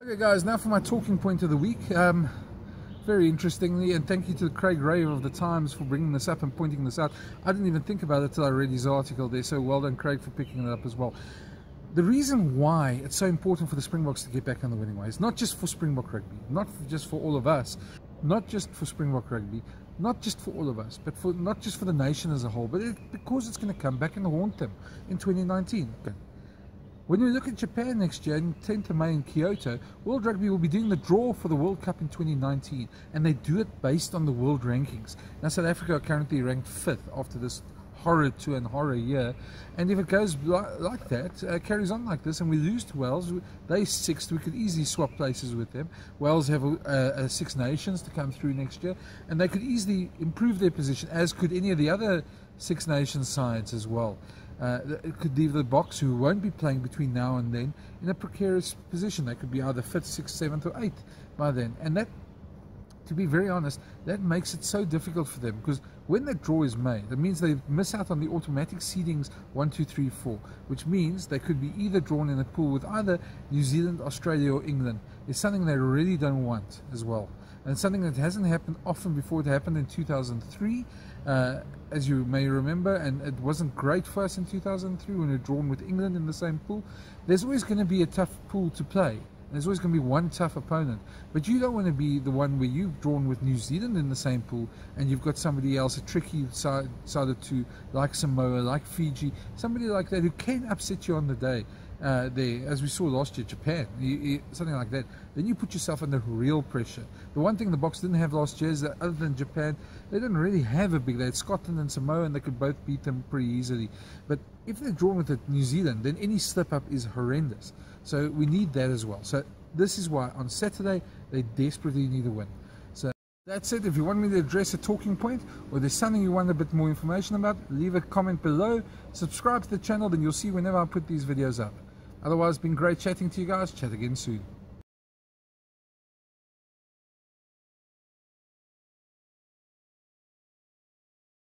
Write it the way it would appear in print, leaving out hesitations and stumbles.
Okay guys, now for my talking point of the week. Very interestingly, and thank you to Craig Rave of the Times for bringing this up and pointing this out. I didn't even think about it till I read his article there, so well done Craig for picking it up as well. The reason why it's so important for the Springboks to get back on the winning ways, not just for Springbok rugby, not just for all of us, not just for Springbok rugby, not just for all of us, but for not just for the nation as a whole, but because it's going to come back and haunt them in 2019. Okay. When we look at Japan next year, on 10th of May in Kyoto, World Rugby will be doing the draw for the World Cup in 2019, and they do it based on the world rankings. Now, South Africa are currently ranked 5th after this horror tour and horror year, and if it goes like that, carries on like this, and we lose to Wales, they're 6th, we could easily swap places with them. Wales have Six Nations to come through next year, and they could easily improve their position, as could any of the other Six Nations sides as well. It could leave the Boks, who won't be playing between now and then, in a precarious position. They could be either 5th, 6th, 7th or 8th by then, and that, to be very honest, that makes it so difficult for them, because when that draw is made, it means they miss out on the automatic seedings 1, 2, 3, 4, which means they could be either drawn in a pool with either New Zealand, Australia or England. It's something they really don't want as well, and something that hasn't happened often before. It happened in 2003, as you may remember, and it wasn't great for us in 2003 when we were drawn with England in the same pool. There's always going to be a tough pool to play. There's always going to be one tough opponent, but you don't want to be the one where you've drawn with New Zealand in the same pool and you've got somebody else, a tricky side of two, like Samoa, like Fiji, somebody like that who can upset you on the day. There, as we saw last year, Japan, something like that, then you put yourself under real pressure. The one thing the Boks didn't have last year is that other than Japan, they didn't really have a big, they had Scotland and Samoa, and they could both beat them pretty easily. But if they're drawn with New Zealand, then any slip up is horrendous. So we need that as well. So this is why on Saturday they desperately need a win. So that's it. If you want me to address a talking point, or there's something you want a bit more information about, leave a comment below, subscribe to the channel, then you'll see whenever I put these videos up. Otherwise, it's been great chatting to you guys. Chat again soon.